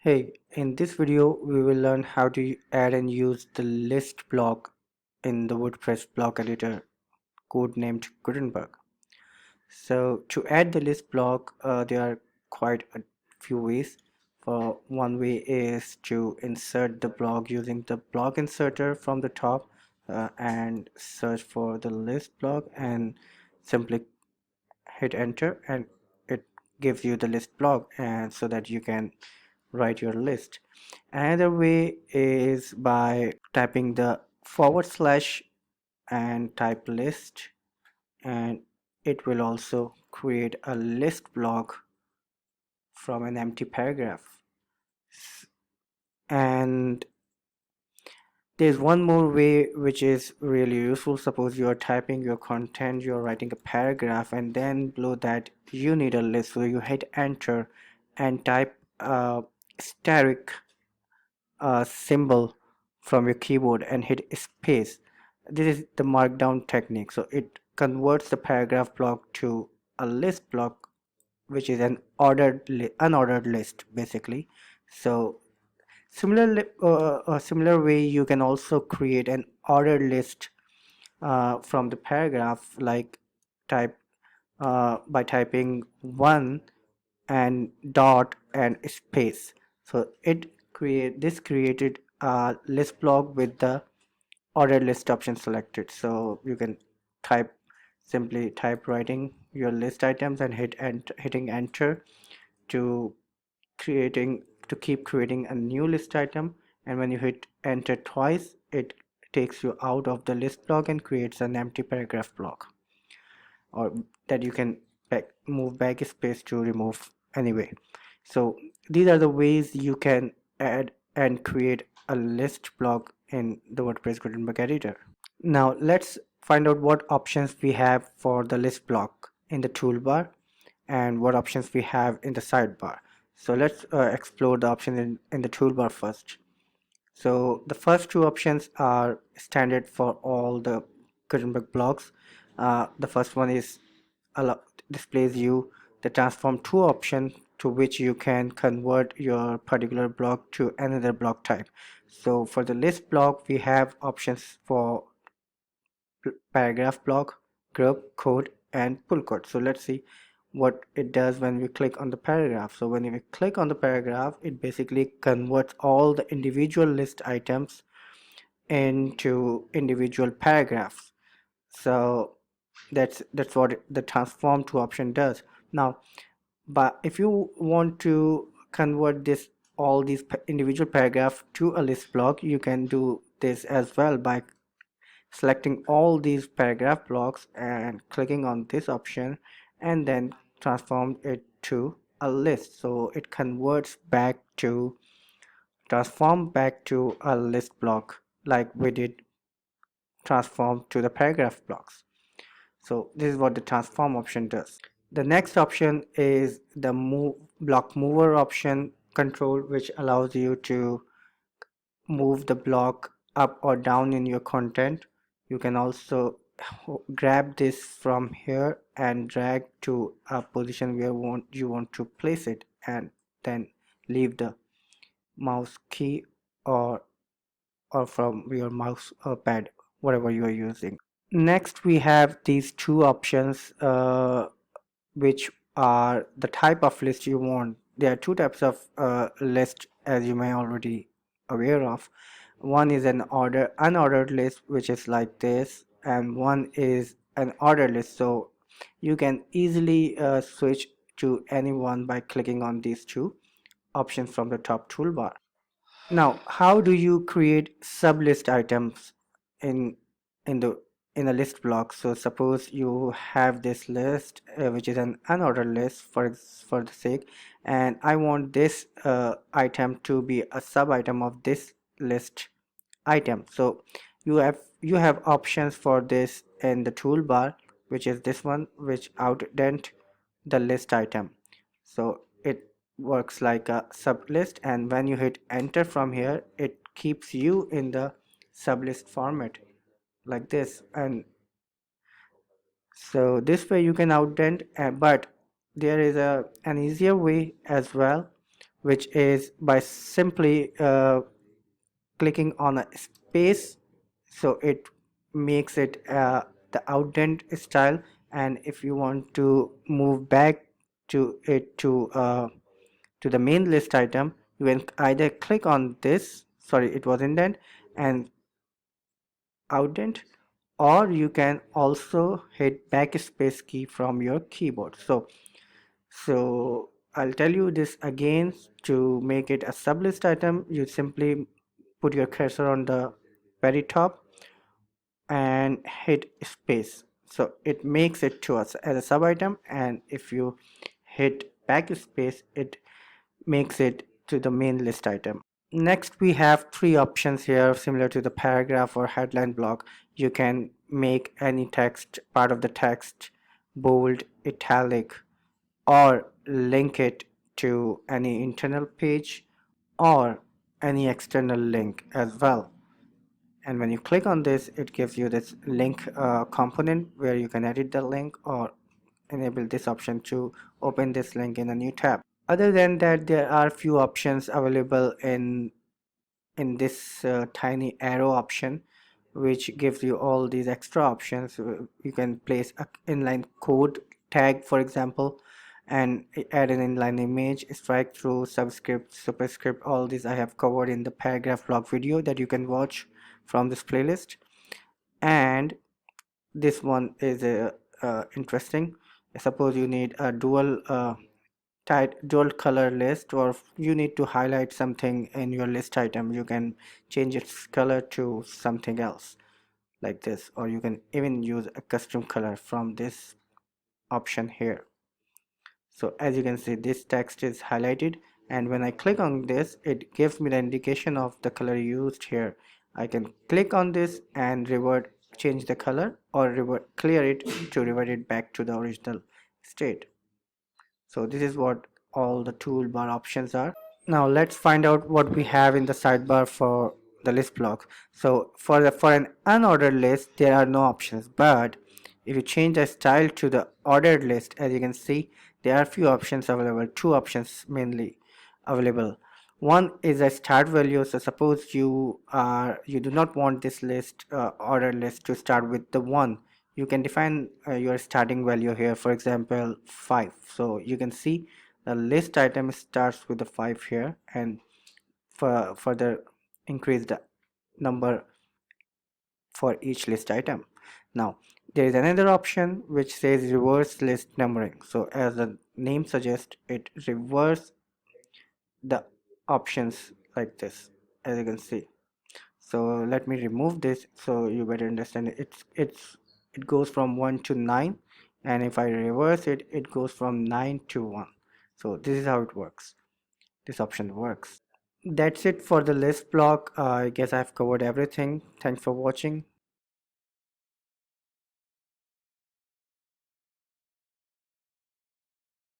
Hey, in this video we will learn how to add and use the list block in the WordPress block editor, code named Gutenberg. So to add the list block, there are quite a few ways. For one way is to insert the block using the block inserter from the top and search for the list block and simply hit enter and it gives you the list block and so that you can write your list. Another way is by typing the / and type list, and it will also create a list block from an empty paragraph. And there's one more way which is really useful. Suppose you are typing your content, you're writing a paragraph, and then below that you need a list. So you hit enter and type a static symbol from your keyboard and hit space. This is the markdown technique. So it converts the paragraph block to a list block, which is an unordered list basically. So a similar way you can also create an ordered list from the paragraph, like type by typing one and dot and space. So this created a list block with the ordered list option selected. So you can type simply type writing your list items and hitting enter to keep creating a new list item, and when you hit enter twice it takes you out of the list block and creates an empty paragraph block, or that you can move backspace to remove anyway. So these are the ways you can add and create a list block in the WordPress Gutenberg editor. Now let's find out what options we have for the list block in the toolbar and what options we have in the sidebar. So let's explore the options in the toolbar first. So the first two options are standard for all the Gutenberg blocks. The first one is displays you the transform to option, to which you can convert your particular block to another block type. So for the list block we have options for paragraph block, group, code, and pull code. So let's see what it does when we click on the paragraph. So when we click on the paragraph, it basically converts all the individual list items into individual paragraphs. So that's what the transform to option does. Now, but if you want to convert this all these individual paragraph to a list block, you can do this as well by selecting all these paragraph blocks and clicking on this option, and then transform it to a list. So it converts back to transform back to a list block like we did transform to the paragraph blocks. So this is what the transform option does. The next option is the move block mover option control, which allows you to move the block up or down in your content. You can also grab this from here and drag to a position where you want to place it, and then leave the mouse key or from your mouse pad, whatever you are using. Next we have these two options, which are the type of list you want. There are two types of list, as you may already aware of. One is an unordered list, which is like this, and one is an ordered list. So you can easily switch to any one by clicking on these two options from the top toolbar. Now, how do you create sublist items in in the in a list block? So suppose you have this list, which is an unordered list for the sake, and I want this item to be a sub item of this list item. So you have options for this in the toolbar, which is this one, which outdent the list item. So it works like a sublist, and when you hit enter from here, it keeps you in the sublist format like this. And so this way you can outdent, but there is an easier way as well, which is by simply clicking on a space, so it makes it the outdent style. And if you want to move back to the main list item, you can either click on this, sorry, it was indent and outdent, or you can also hit backspace key from your keyboard. So I'll tell you this again. To make it a sublist item, you simply put your cursor on the very top and hit space, so it makes it to us as a sub item. And if you hit backspace, it makes it to the main list item. Next, we have three options here similar to the paragraph or headline block. You can make any text, part of the text, bold, italic, or link it to any internal page or any external link as well. And when you click on this, it gives you this link component where you can edit the link or enable this option to open this link in a new tab. Other than that, there are few options available in this tiny arrow option, which gives you all these extra options. You can place a inline code tag, for example, and add an inline image, strike through, subscript, superscript. All these I have covered in the paragraph block video that you can watch from this playlist. And this one is interesting. Suppose you need a dual color list, or you need to highlight something in your list item, you can change its color to something else like this, or you can even use a custom color from this option here. So as you can see, this text is highlighted, and when I click on this, it gives me the indication of the color used here. I can click on this and change the color, or clear it to revert it back to the original state. So this is what all the toolbar options are. Now let's find out what we have in the sidebar for the list block. So for an unordered list, there are no options, but if you change the style to the ordered list, as you can see, there are few options available. Two options mainly available. One is a start value. So suppose you do not want this list ordered list to start with the 1, you can define your starting value here, for example 5. So you can see the list item starts with the 5 here, and further increase the number for each list item. Now there is another option which says reverse list numbering. So as the name suggests, it reverse the options like this, as you can see. So let me remove this so you better understand it. It goes from 1 to 9, and if I reverse it, it goes from 9 to 1. So this is how it works. This option works. That's it for the list block. I guess I've covered everything. Thanks for watching.